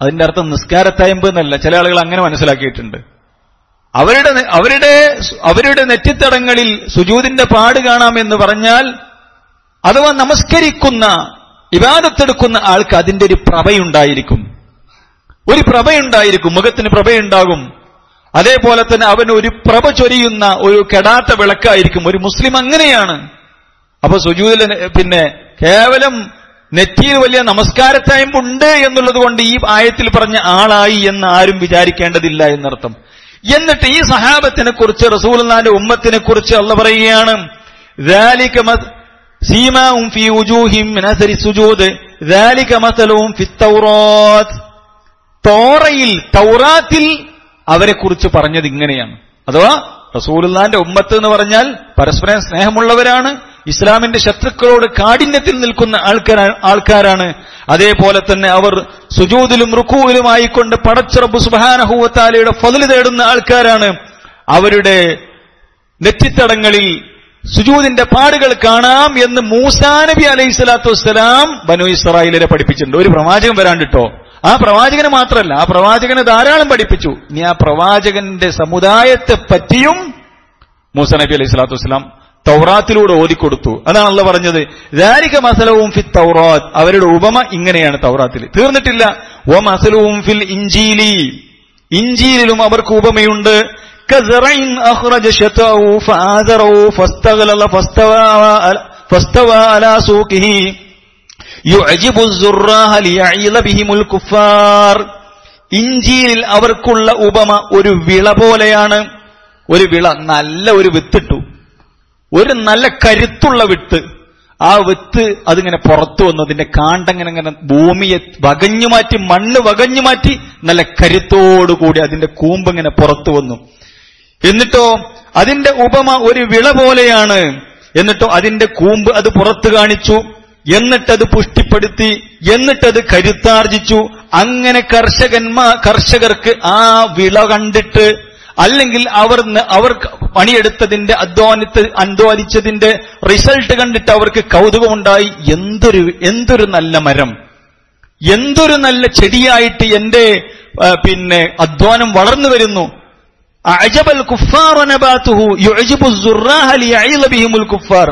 അതിന്റെ അർത്ഥം നിസ്കാരത്തയമ്പ് എന്നല്ല, ചില ആളുകൾ അങ്ങനെ മനസ്സിലാക്കിയിട്ടുണ്ട്. അവരുടെ നെറ്റിത്തടങ്ങളിൽ സുജൂദിന്റെ പാട് കാണാം എന്ന് പറഞ്ഞാൽ, അഥവാ നമസ്കരിക്കുന്ന, ഇബാദത്തെടുക്കുന്ന ആൾക്ക് അതിന്റെ ഒരു പ്രഭയുണ്ടായിരിക്കും, മുഖത്തിന് പ്രഭയുണ്ടാകും. അതേപോലെ തന്നെ അവന് ഒരു പ്രഭ ചൊരിയുന്ന ഒരു കെടാത്ത വിളക്കായിരിക്കും. ഒരു മുസ്ലിം അങ്ങനെയാണ്. അപ്പൊ സുജൂദിൽ പിന്നെ കേവലം നെറ്റിയിൽ വലിയ നമസ്കാരത്തയമ്പുണ്ട് എന്നുള്ളത് കൊണ്ട് ഈ ആയത്തിൽ പറഞ്ഞ ആളായി എന്ന് ആരും വിചാരിക്കേണ്ടതില്ല എന്നർത്ഥം. എന്നിട്ട് ഈ സഹാബത്തിനെ കുറിച്ച്, റസൂലുള്ളാഹിന്റെ ഉമ്മത്തിനെ കുറിച്ച് അല്ലാഹു പറയുകയാണ്, ذَلِكَ സീമാഉം ഫീ ഉജൂഹിം മിൻ അസരി സുജൂദ് ذَلِكَ മസലുഹും ഫിത്തൗറാത്ത്. തൗറാത്തിൽ അവരെ കുറിച്ച് പറഞ്ഞത് ഇങ്ങനെയാണ്. അഥവാ റസൂലുള്ളാഹിന്റെ ഉമ്മത്ത് എന്ന് പറഞ്ഞാൽ പരസ്പരം സ്നേഹമുള്ളവരാണ്, ഇസ്ലാമിന്റെ ശത്രുക്കളോട് കാഠിന്യത്തിൽ നിൽക്കുന്ന ആൾക്കാരാണ്. അതേപോലെ തന്നെ അവർ സുജൂദിലും റുകൂഇലുമായിക്കൊണ്ട് പടച്ച റബ്ബ് സുബ്ഹാനഹു വ തആലയുടെ ഫള് തേടുന്ന ആൾക്കാരാണ്. അവരുടെ നെറ്റിത്തടങ്ങളിൽ സുജൂദിന്റെ പാടുകൾ കാണാം എന്ന് മൂസാ നബി അലൈഹിസ്സലാത്തു വസ്സലാം ബനൂ ഇസ്രായേലിനെ പഠിപ്പിച്ചിട്ടുണ്ട്. ഒരു പ്രവാചകൻ വരാണ്ടിട്ടോ, ആ പ്രവാചകന് മാത്രമല്ല, ആ പ്രവാചകനെ ധാരാളം പഠിപ്പിച്ചു. ഇനി ആ പ്രവാചകന്റെ സമുദായത്തെ പറ്റിയും മൂസാ നബി അലൈഹിസ്സലാത്തു വസ്സലാം തൗറാത്തിലൂടെ ഓതിക്കൊടുത്തു. അതാണ് അല്ലാഹു പറഞ്ഞത്, ذَلِكَ മസലുഹും ഫി തൗറാത്ത്. അവരുടെ ഉപമ ഇങ്ങനെയാണ് തൗറാത്തിൽ. തീർന്നിട്ടില്ല, വമസലുഹും ഫിൽ ഇൻജീലി. ഇൻജീലിലും അവർക്ക് ഉപമയുണ്ട്. കസറഇൻ അഖ്റജ ശതഉ ഫആദറു ഫസ്തഗ്ലല ഫസ്തവാ അലാ സൂഖിഹി യുഅജിബു الزُّرَّاهَ لِيَعِيظَ بِهِمُ الْكُفَّارِ. ഇൻജീലിൽ അവർക്കുള്ള ഉപമ ഒരു വിള പോലെയാണ്. ഒരു വിള, നല്ല ഒരു വിത്തിട്ടു, ഒരു നല്ല കരുത്തുള്ള വിത്ത്. ആ വിത്ത് അതിങ്ങനെ പുറത്തു വന്നു, അതിന്റെ കാണ്ടങ്ങനെ ഭൂമിയെ വകഞ്ഞുമാറ്റി, മണ്ണ് വകഞ്ഞുമാറ്റി നല്ല കരുത്തോടുകൂടി അതിന്റെ കൂമ്പിങ്ങനെ പുറത്തു വന്നു. എന്നിട്ടോ അതിന്റെ ഉപമ ഒരു വിള പോലെയാണ്. എന്നിട്ടോ അതിന്റെ കൂമ്പ് അത് പുറത്തു കാണിച്ചു, എന്നിട്ടത് പുഷ്ടിപ്പെടുത്തി, എന്നിട്ടത് കരുത്താർജിച്ചു. അങ്ങനെ കർഷകർക്ക് ആ വിള കണ്ടിട്ട്, അല്ലെങ്കിൽ അവർ പണിയെടുത്തതിന്റെ അധ്വാനിച്ചതിന്റെ റിസൾട്ട് കണ്ടിട്ട് അവർക്ക് കൗതുകമുണ്ടായി. എന്തൊരു നല്ല മരം, എന്തൊരു നല്ല ചെടിയായിട്ട് എന്റെ അധ്വാനം വളർന്നു വരുന്നു. അഅജബൽ കുഫാറ നബാതുഹു യുഅജിബു الزُّرَّاهَ لِيَعِيظَ بِهِمُ الْكُفَّارِ.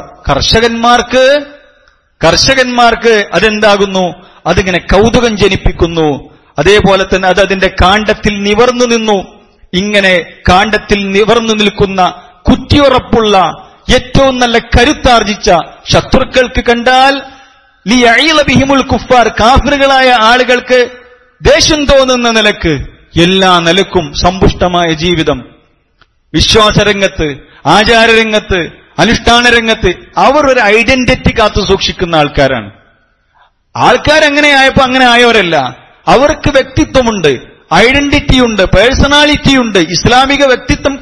കർഷകന്മാർക്ക് അതെന്താകുന്നു? അതിങ്ങനെ കൗതുകം ജനിപ്പിക്കുന്നു. അതേപോലെ തന്നെ അത് അതിന്റെ കാണ്ഡത്തിൽ നിവർന്നു നിന്നു. ഇങ്ങനെ കാണ്ഡത്തിൽ നിവർന്നു നിൽക്കുന്ന കുറ്റിയുറപ്പുള്ള ഏറ്റവും നല്ല കരുത്താർജിച്ച ശത്രുക്കൾക്ക് കണ്ടാൽ ലിയഈല ബിഹിമുൽ കുഫാർ, കാഫിറുകളായ ആളുകൾക്ക് ദേഷ്യം തോന്നുന്ന നിലക്ക് എല്ലാ നിലക്കും സമ്പുഷ്ടമായ ജീവിതം, വിശ്വാസരംഗത്ത്, ആചാരരംഗത്ത്, അനുഷ്ഠാന രംഗത്ത് അവർ ഒരു ഐഡന്റിറ്റി കാത്തു സൂക്ഷിക്കുന്ന ആൾക്കാരാണ്. ആൾക്കാരങ്ങനെ ആയപ്പോ അങ്ങനെ ആയവരല്ല. അവർക്ക് വ്യക്തിത്വമുണ്ട്, ഐഡന്റിറ്റിയുണ്ട്, പേഴ്സണാലിറ്റിയുണ്ട്. ഇസ്ലാമിക വ്യക്തിത്വം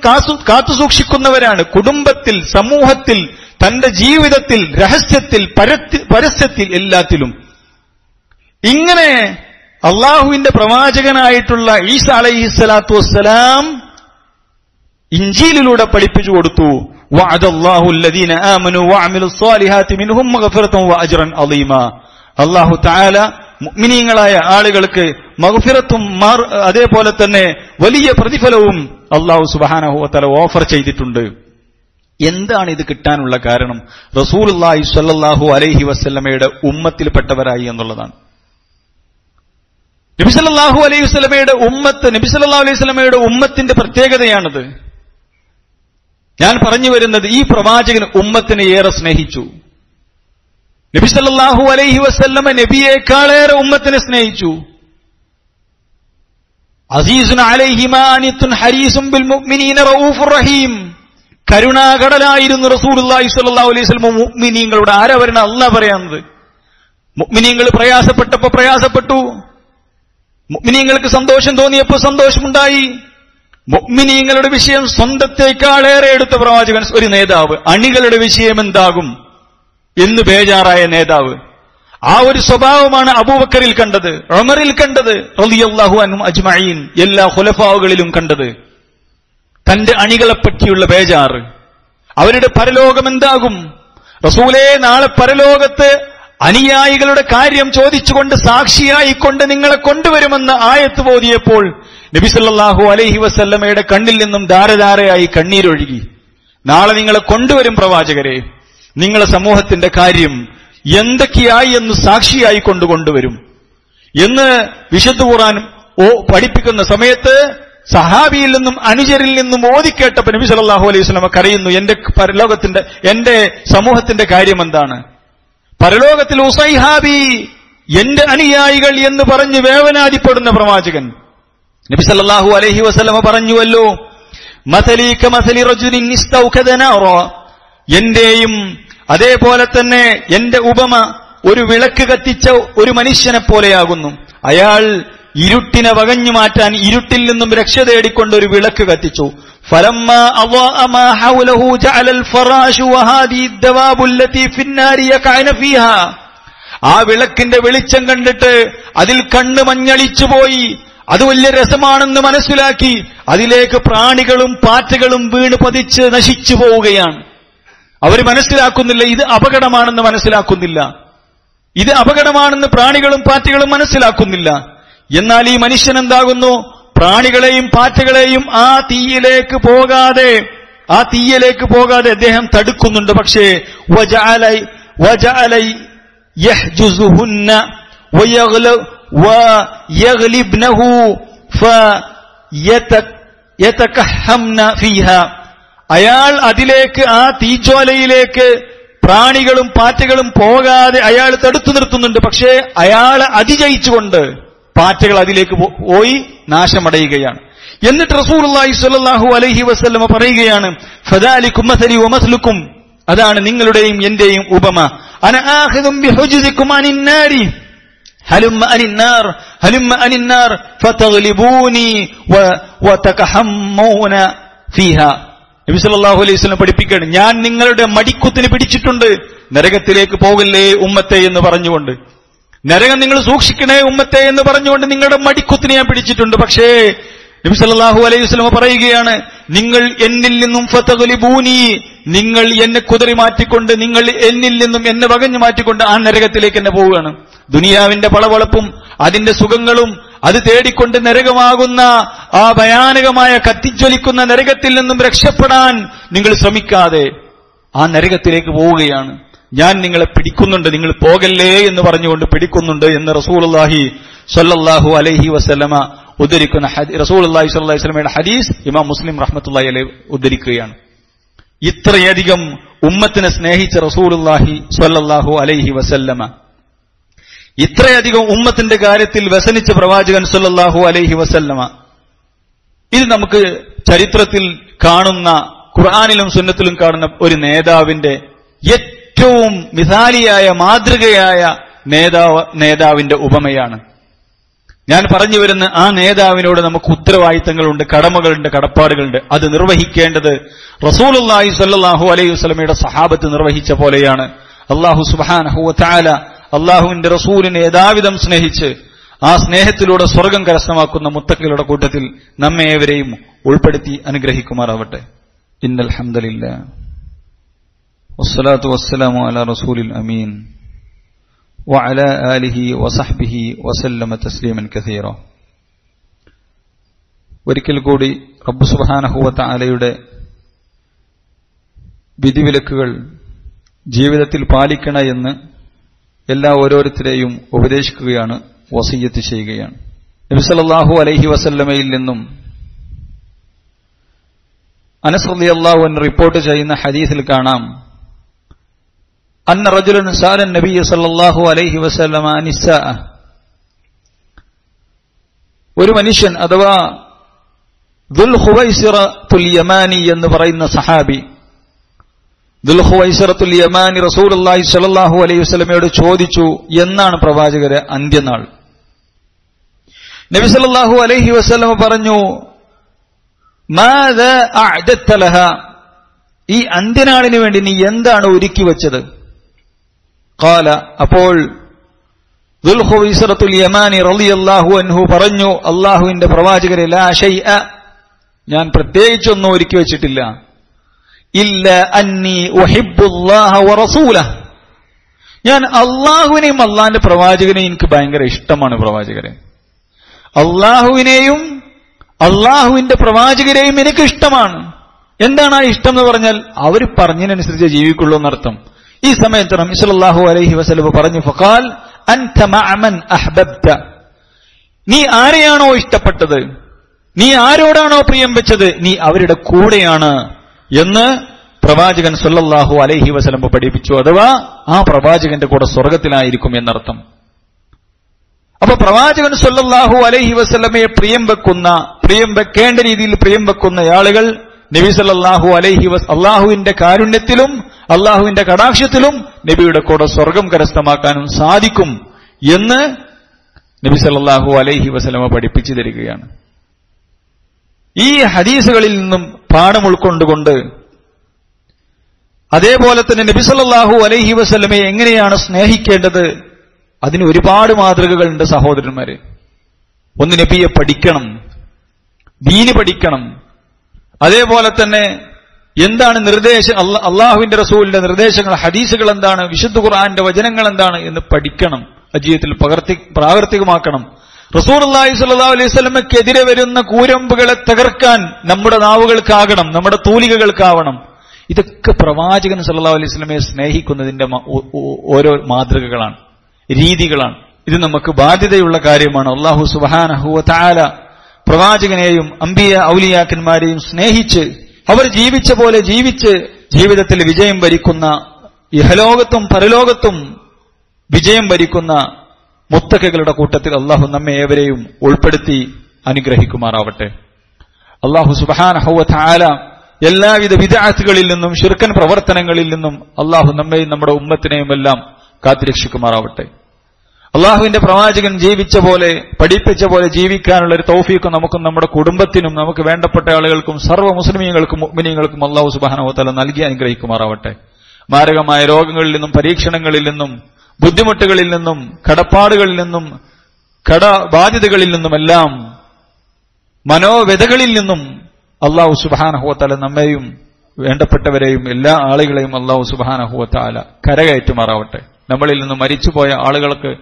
കാത്തുസൂക്ഷിക്കുന്നവരാണ്. കുടുംബത്തിൽ, സമൂഹത്തിൽ തന്റെ ജീവിതത്തിൽ, രഹസ്യത്തിൽ, പരസ്യത്തിൽ, എല്ലാത്തിലും. ഇങ്ങനെ അള്ളാഹുവിന്റെ പ്രവാചകനായിട്ടുള്ള ഈസ അലൈഹിസ്സലാത്തു വസ്സലാം ഇഞ്ചീലിലൂടെ പഠിപ്പിച്ചു കൊടുത്തു. വഅദല്ലാഹു അല്ലദീന ആമനു വഅമിലുസ് സ്വാലിഹാത്തി മിൻഹും മഗ്ഫിറതൻ വഅജ്റൻ അളീമ. അല്ലാഹു തആല മുഅ്മിനീങ്ങളായ ആളുകൾക്ക് മഗ്ഫിറത്തും അതേപോലെ തന്നെ വലിയ പ്രതിഫലവും അല്ലാഹു സുബ്ഹാനഹു വ തആല ഓഫർ ചെയ്തിട്ടുണ്ട്. എന്താണ് ഇത് കിട്ടാനുള്ള കാരണം? റസൂലുള്ളാഹി സ്വല്ലല്ലാഹു അലൈഹി വസല്ലമയുടെ ഉമ്മത്തിൽപ്പെട്ടവരായി എന്നുള്ളതാണ്. നബി സല്ലല്ലാഹു അലൈഹി വസല്ലമയുടെ ഉമ്മത്ത്, നബി സല്ലല്ലാഹു അലൈഹി വസല്ലമയുടെ ഉമ്മത്തിന്റെ പ്രത്യേകതയാണത്. ഞാൻ പറഞ്ഞു വരുന്നത്, ഈ പ്രവാചകൻ ഉമ്മത്തിനെ ഏറെ സ്നേഹിച്ചു. നബി സല്ലല്ലാഹു അലൈഹി വസല്ലമ നബിയേക്കാളേറെ ഉമ്മത്തിനെ സ്നേഹിച്ചു. അസീസുൻ അലൈഹി മാ അനിത്തുൻ ഹരീസുൻ ബിൽ മുഅ്മിനീന റഊഫുർ റഹീം. കരുണാകടലായിരുന്നു റസൂലുള്ളാഹി സ്വല്ലല്ലാഹു അലൈഹി വസല്ലം മുഅ്മിനീങ്ങളുടെ. ആരാ പറയുന്നത്? അല്ലാഹ് പറയുന്നത്. മുഅ്മിനീങ്ങൾ പ്രയാസപ്പെട്ടപ്പോൾ പ്രയാസപ്പെട്ടു, മുഅ്മിനീങ്ങൾക്ക് സന്തോഷം തോന്നിയപ്പോൾ സന്തോഷമുണ്ടായി. മുഅ്മിനീങ്ങളുടെ വിഷയം സ്വന്തത്തേക്കാളേറെ എടുത്ത പ്രവാചകൻ, ഒരു നേതാവ്. അണികളുടെ വിഷയം എന്താകും എന്ന് ബേജാറായ നേതാവ്. ആ ഒരു സ്വഭാവമാണ് അബൂബക്കറിൽ കണ്ടത്, ഉമറിൽ കണ്ടത്, റളിയല്ലാഹു അൻഹും അജ്മഈൻ, എല്ലാ ഖുലഫാകളിലും കണ്ടത്. തന്റെ അണികളെപ്പറ്റിയുള്ള ബേജാറ്, അവരുടെ പരലോകം എന്താകും, റസൂലേ നാളെ പരലോകത്ത് അനുയായികളുടെ കാര്യം ചോദിച്ചുകൊണ്ട് സാക്ഷിയായിക്കൊണ്ട് നിങ്ങളെ കൊണ്ടുവരുമെന്ന് ആയത്ത് ഓതിയപ്പോൾ നബി സല്ലല്ലാഹു അലൈഹി വസല്ലമയുടെ കണ്ണിൽ നിന്നും ധാരധാരയായി കണ്ണീരൊഴുകി. നാളെ നിങ്ങളെ കൊണ്ടുവരും പ്രവാചകരെ, നിങ്ങളെ സമൂഹത്തിന്റെ കാര്യം എന്തൊക്കെയായി എന്ന് സാക്ഷിയായി കൊണ്ടുവരും എന്ന് വിശുദ്ധ ഖുർആൻ പഠിപ്പിക്കുന്ന സമയത്ത് സഹാബിയിൽ നിന്നും അനുചരിൽ നിന്നും ഓതിക്കേട്ടപ്പോൾ നബി സല്ലല്ലാഹു അലൈഹി വസല്ലമ കരയുന്നു, എന്റെ സമൂഹത്തിന്റെ കാര്യം എന്താണ്? പരലോകത്തിൽ ഉസൈഹാബി, എന്റെ അനുയായികൾ എന്ന് പറഞ്ഞ് വേവനാതിപ്പെടുന്ന പ്രവാചകൻ. നബി സല്ലല്ലാഹു അലൈഹി വസല്ലമ പറഞ്ഞുവല്ലോ, മസലി കമസലി റജുലിൻ ഇസ്തൗഖദ നാറ, എന്റെയും അതേപോലെ തന്നെ എന്റെ ഉപമ ഒരു വിളക്ക് കത്തിച്ച ഒരു മനുഷ്യനെ പോലെയാകുന്നു. അയാൾ ഇരുട്ടിനെ വകഞ്ഞു മാറ്റാൻ ഇരുട്ടിൽ നിന്നും രക്ഷ തേടിക്കൊണ്ട് ഒരു വിളക്ക് കത്തിച്ചു. ഫലമ്മാ അളാഅ മാ ഹൗലഹു ജഅലൽ ഫറാശു വഹാദി ദവാബു ലത്തി ഫിന്നാരി യഖഅന ഫീഹാ. ആ വിളക്കിന്റെ വെളിച്ചം കണ്ടിട്ട് അതിൽ കണ്ണ് മഞ്ഞളിച്ചുപോയി. അത് വലിയ രസമാണെന്ന് മനസ്സിലാക്കി അതിലേക്ക് പ്രാണികളും പാറ്റകളും വീണ് പതിച്ച് നശിച്ചു പോവുകയാണ്. അവർ മനസ്സിലാക്കുന്നില്ല, ഇത് അപകടമാണെന്ന് മനസ്സിലാക്കുന്നില്ല, ഇത് അപകടമാണെന്ന് പ്രാണികളും പാറ്റകളും മനസ്സിലാക്കുന്നില്ല. എന്നാൽ ഈ മനുഷ്യൻ എന്താകുന്നു? പ്രാണികളെയും പാറ്റകളെയും ആ തീയിലേക്ക് പോകാതെ അദ്ദേഹം തടുക്കുന്നുണ്ട്. പക്ഷേ വജഅല യഹ്ജുസുഹുന്ന വയഗ്ലിബ്നഹു ഫയതകഹംന ഫീഹാ. അയാൾ അതിലേക്ക്, ആ തീജ്വാലയിലേക്ക് പ്രാണികളും പാറ്റകളും പോകാതെ അയാൾ തടുത്തു നിർത്തുന്നുണ്ട്. പക്ഷേ അയാളെ അതിജയിച്ചുകൊണ്ട് പാറ്റകൾ അതിലേക്ക് പോയി നാശമടയുകയാണ്. എന്നിട്ട് റസൂലുള്ളാഹി സ്വല്ലല്ലാഹു അലൈഹി വസല്ലമ പറയുകയാണ്, ഫദാലികും മസലി വമസ്ലുക്കും, അതാണ് നിങ്ങളുടെയും എന്റെയും ഉപമ. അന ആഖിദും ബിഹുജ്സികും അനിൻ നാരി ഹലുമ്മ അനിൻ നാർ ഫതഗ്ലിബൂനി വതകഹമ്മൂന ഫീഹാ. നബി സല്ലല്ലാഹു അലൈഹി വസല്ലം പഠിപ്പിക്കുകയാണ്, ഞാൻ നിങ്ങളുടെ മടിക്കുത്തിന് പിടിച്ചിട്ടുണ്ട്, നരകത്തിലേക്ക് പോകല്ലേ ഉമ്മത്തെ എന്ന് പറഞ്ഞുകൊണ്ട്, നരകം നിങ്ങൾ സൂക്ഷിക്കണേ ഉമ്മത്തെ എന്ന് പറഞ്ഞുകൊണ്ട് നിങ്ങളുടെ മടിക്കുത്തിന് ഞാൻ പിടിച്ചിട്ടുണ്ട്. പക്ഷേ നബി സല്ലല്ലാഹു അലൈഹി വസല്ലം പറയുകയാണ്, നിങ്ങൾ എന്നിൽ നിന്നും ഫതഗ്ലിബൂനി, നിങ്ങൾ എന്നെ കുതറി മാറ്റിക്കൊണ്ട്, നിങ്ങൾ എന്നിൽ നിന്നും എന്നെ വകഞ്ഞു മാറ്റിക്കൊണ്ട് ആ നരകത്തിലേക്ക് എന്നെ പോവുകയാണ്. ദുനിയാവിന്റെ പളവളപ്പും അതിന്റെ സുഖങ്ങളും അത് തേടിക്കൊണ്ട് നരകമാകുന്ന ആ ഭയാനകമായ കത്തിജ്വലിക്കുന്ന നരകത്തിൽ നിന്നും രക്ഷപ്പെടാൻ നിങ്ങൾ ശ്രമിക്കാതെ ആ നരകത്തിലേക്ക് പോവുകയാണ്. ഞാൻ നിങ്ങളെ പിടിക്കുന്നുണ്ട്, നിങ്ങൾ പോകല്ലേ എന്ന് പറഞ്ഞുകൊണ്ട് പിടിക്കുന്നുണ്ട് എന്ന് റസൂലുള്ളാഹി സ്വല്ലല്ലാഹു അലൈഹി വസല്ലമ ഉദ്ധരിക്കുന്ന റസൂലുള്ളാഹി സ്വല്ലല്ലാഹു അലൈഹി വസല്ലമയുടെ ഹദീസ് ഇമാം മുസ്ലിം റഹ്മത്തുള്ളാഹി അലൈഹി ഉദ്ധരിക്കുകയാണ്. ഇത്രയധികം ഉമ്മത്തിനെ സ്നേഹിച്ച റസൂലുള്ളാഹി സ്വല്ലല്ലാഹു അലൈഹി വസല്ലമ, ഇത്രയധികം ഉമ്മത്തിന്റെ കാര്യത്തിൽ വ്യസനിച്ച പ്രവാചകൻ സ്വല്ലല്ലാഹു അലൈഹി വസല്ലമ, ഇത് നമുക്ക് ചരിത്രത്തിൽ കാണുന്ന, ഖുർആനിലും സുന്നത്തിലും കാണുന്ന ഒരു നേതാവിന്റെ ഏറ്റവും മിസാലിയായ, മാതൃകയായ നേതാവിന്റെ ഉപമയാണ്. ഞാൻ പറഞ്ഞു വരുന്ന ആ നേതാവിനോട് നമുക്ക് ഉത്തരവാദിത്തങ്ങളുണ്ട്, കടമകളുണ്ട്, കടപ്പാടുകളുണ്ട്. അത് നിർവഹിക്കേണ്ടത് റസൂലുള്ളാഹി സ്വല്ലല്ലാഹു അലൈഹി വസല്ലമയുടെ സഹാബത്ത് നിർവഹിച്ച പോലെയാണ്. അല്ലാഹു സുബ്ഹാനഹു വ തആല അല്ലാഹുവിന്റെ റസൂലിനെ യഥാവിധം സ്നേഹിച്ച് ആ സ്നേഹത്തിലൂടെ സ്വർഗം കരസ്ഥമാക്കുന്ന മുത്തഖികളുടെ കൂട്ടത്തിൽ നമ്മെ ഏവരെയും ഉൾപ്പെടുത്തി അനുഗ്രഹിക്കുമാറാവട്ടെ. ഇന്നൽ ഹംദലില്ലാഹ് വസ്സലാത്തു വസ്സലാമു അലാ റസൂലിൽ അമീൻ വഅലാ ആലിഹി വസഹ്ബിഹി വസല്ലമ തസ്ലീമൻ കസീറ. ഒരിക്കൽ കൂടി റബ്ബ് സുബ്ഹാനഹു വ തആലയുടെ വിധിവിലക്കുകൾ ജീവിതത്തിൽ പാലിക്കണ എന്ന് എല്ലാ ഓരോരുത്തരെയും ഉപദേശിക്കുകയാണ്, വസിയ്യത്ത് ചെയ്യുകയാണ്. നബി സല്ലല്ലാഹു അലൈഹി വസല്ലമയിൽ നിന്നും അനസ് റളിയല്ലാഹു അൻഹു റിപ്പോർട്ട് ചെയ്യുന്ന ഹദീസിൽ കാണാം, അന്ന റജുലൻ സഅല നബിയ സല്ലല്ലാഹു അലൈഹി വസല്ലമ അനിസ്സാ, ഒരു മനുഷ്യൻ അഥവാ ദുൽ ഖുവൈസിറത്തുൽ യമാനി എന്ന് പറയുന്ന സഹാബി, ദുൽ ഖുവൈസിറത്തുൽ യമാനി റസൂലുള്ളാഹി സ്വല്ലല്ലാഹു അലൈഹി വസല്ലമയോട് ചോദിച്ചു, എന്നാണ് പ്രവാചകരെ അന്ത്യനാൾ? നബി സല്ലല്ലാഹു അലൈഹി വസല്ലമ പറഞ്ഞു, മാദാ അഅദത്ത ലഹ, ഈ അന്ത്യനാളിന് വേണ്ടി നീ എന്താണ് ഒരുക്കി വെച്ചത്? ഖാല, അപ്പോൾ ദുൽ ഖുവൈസിറത്തുൽ യമാനി റളിയല്ലാഹു അൻഹു പറഞ്ഞു, അല്ലാഹുവിന്റെ പ്രവാചകരെ, ലാ ശൈഅ, ഞാൻ പ്രത്യേകിച്ചൊന്നും ഒരുക്കി വെച്ചിട്ടില്ല. ഇല്ല അന്നി ഉഹിബ്ബുല്ലാഹ വറസൂലഹ, ഞാൻ അല്ലാഹുവിനെയും അല്ലാഹുവിന്റെ പ്രവാചകനെയും എനിക്ക് ഭയങ്കര ഇഷ്ടമാണ്. പ്രവാചകരെ, അല്ലാഹുവിനെയും അല്ലാഹുവിന്റെ പ്രവാചകരെയും എനിക്ക് ഇഷ്ടമാണ്. എന്താണ് ആ ഇഷ്ടം എന്ന് പറഞ്ഞാൽ അവർ പറഞ്ഞതിനനുസരിച്ച് ജീവിക്കുള്ളൂ എന്നർത്ഥം. ഈ സമയത്ത് നബി സല്ലല്ലാഹു അലൈഹി വസല്ലം പറഞ്ഞു, ഫഖാൽ അൻത മഅ മൻ അഹ്ബബ്ത, നീ ആരെയാണോ ഇഷ്ടപ്പെട്ടത്, നീ ആരോടാണോ പ്രിയം വെച്ചത്, നീ അവരുടെ കൂടെയാണ് എന്ന് പ്രവാചകൻ സല്ലല്ലാഹു അലൈഹി വസല്ലം പഠിപ്പിച്ചു. അഥവാ ആ പ്രവാചകന്റെ കൂടെ സ്വർഗത്തിലായിരിക്കും എന്നർത്ഥം. അപ്പൊ പ്രവാചകൻ സല്ലല്ലാഹു അലൈഹി വസല്ലമയെ പ്രിയം വെക്കേണ്ട രീതിയിൽ പ്രിയം വെക്കുന്ന ആളുകൾ നബി സല്ലല്ലാഹു അലൈഹി അല്ലാഹുവിന്റെ കാരുണ്യത്തിലും അല്ലാഹുവിന്റെ കടാക്ഷത്തിലും നബിയുടെ കൂടെ സ്വർഗം കരസ്ഥമാക്കാനും സാധിക്കും എന്ന് നബി സല്ലല്ലാഹു അലൈഹി വസല്ലമ പഠിപ്പിച്ചു തരികയാണ്. ഈ ഹദീസുകളിൽ നിന്നും പാഠം ഉൾക്കൊണ്ടുകൊണ്ട് അതേപോലെ തന്നെ നബി സല്ലല്ലാഹു അലൈഹി വസല്ലമയെ എങ്ങനെയാണ് സ്നേഹിക്കേണ്ടത്, അതിന് ഒരുപാട് മാതൃകകളുണ്ട് സഹോദരന്മാരെ. ഒന്ന്, നബിയെ പഠിക്കണം, ദീന് പഠിക്കണം. അതേപോലെ തന്നെ എന്താണ് നിർദ്ദേശം, അള്ളാഹുവിന്റെ റസൂലിന്റെ നിർദ്ദേശങ്ങൾ, ഹദീസുകൾ എന്താണ്, വിശുദ്ധ ഖുർആന്റെ വചനങ്ങൾ എന്താണ് എന്ന് പഠിക്കണം, ജീവിതത്തിൽ പ്രാവർത്തികമാക്കണം. റസൂലുള്ളാഹി സ്വല്ലല്ലാഹു അലൈഹി വസല്ലമയ്ക്കെതിരെ വരുന്ന കൂരമ്പുകളെ തകർക്കാൻ നമ്മുടെ നാവുകൾക്കാകണം, നമ്മുടെ തൂലികകൾക്കാവണം. ഇതൊക്കെ പ്രവാചകൻ സല്ലല്ലാഹു അലൈഹി വസല്ലമയെ സ്നേഹിക്കുന്നതിന്റെ ഓരോ മാതൃകകളാണ്, രീതികളാണ്. ഇത് നമുക്ക് ബാധ്യതയുള്ള കാര്യമാണ്. അല്ലാഹു സുബ്ഹാനഹു വ തആല പ്രവാചകനെയും അംബിയ ഔലിയാക്കന്മാരെയും സ്നേഹിച്ച് അവർ ജീവിച്ച പോലെ ജീവിച്ച് ജീവിതത്തിൽ വിജയം വരിക്കുന്ന, ഇഹലോകത്തും പരലോകത്തും വിജയം വരിക്കുന്ന മുത്തഖികളുടെ കൂട്ടത്തിൽ അല്ലാഹു നമ്മെ ഏവരെയും ഉൾപ്പെടുത്തി അനുഗ്രഹിക്കുമാറാവട്ടെ. അല്ലാഹു സുബ്ഹാനഹു വ തആല എല്ലാവിധ ബിദ്അത്തുകളിൽ നിന്നും ശിർക്കൻ പ്രവർത്തനങ്ങളിൽ നിന്നും അല്ലാഹു നമ്മെയും നമ്മുടെ ഉമ്മത്തിനെയും എല്ലാം കാത്തുരക്ഷിക്കുമാറാവട്ടെ. അള്ളാഹുവിന്റെ പ്രവാചകൻ ജീവിച്ച പോലെ പഠിപ്പിച്ച പോലെ ജീവിക്കാനുള്ള ഒരു തൗഫീഖ് നമുക്കും നമ്മുടെ കുടുംബത്തിനും നമുക്ക് വേണ്ടപ്പെട്ട ആളുകൾക്കും സർവ്വ മുസ്ലിമീങ്ങൾക്കും മുഅ്മിനീങ്ങൾക്കും അല്ലാഹു സുബ്ഹാനഹു വ തആല നൽകി അനുഗ്രഹിക്കുമാറാവട്ടെ. മാരകമായ രോഗങ്ങളിൽ നിന്നും പരീക്ഷണങ്ങളിൽ നിന്നും ബുദ്ധിമുട്ടുകളിൽ നിന്നും കടപ്പാടുകളിൽ നിന്നും കടബാധ്യതകളിൽ നിന്നുമെല്ലാം മനോവ്യതകളിൽ നിന്നും അല്ലാഹു സുബ്ഹാനഹു വ തആല നമ്മെയും വേണ്ടപ്പെട്ടവരെയും എല്ലാ ആളുകളെയും അല്ലാഹു സുബ്ഹാനഹു വ തആല കരകയറ്റുമാറാവട്ടെ. നമ്മളിൽ നിന്നും മരിച്ചുപോയ ആളുകൾക്ക്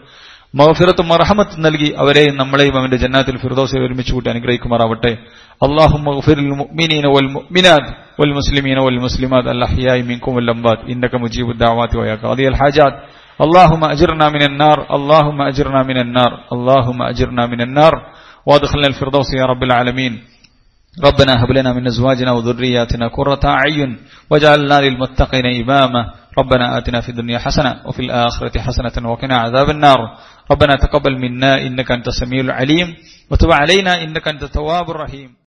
മഗ്ഫിറത്തും മർഹമത്തും നൽകി അവരെയും നമ്മളെയും അവന്റെ ജന്നാത്തുൽ ഫിർദൗസിൽ ഒരുമിച്ച് കൂട്ടി അനുഗ്രഹിക്കുമാറാവട്ടെ. അല്ലാഹുമ്മ ഗ്ഫിറിൽ മുഅ്മിനീന വൽ മുഅ്മിനാത്ത് വൽ മുസ്ലിമീന വൽ മുസ്ലിമാത്ത് അൽ അഹ്യാഇ മിൻകും വൽ അംവാത്ത് ഇന്നക മുജീബുദ് ദഅവാതി വ യാ ഖാദിയൽ ഹാജാത്ത്. اللهم أجرنا من النار، اللهم أجرنا من النار، اللهم أجرنا من النار وادخلنا الفردوس يا رب العالمين. ربنا هب لنا من أزواجنا وذرياتنا قرة أعين واجعلنا للمتقين إماما. ربنا آتنا في الدنيا حسنة وفي الآخرة حسنة وقنا عذاب النار. ربنا تقبل منا إنك أنت السميع العليم وتب علينا إنك أنت التواب الرحيم.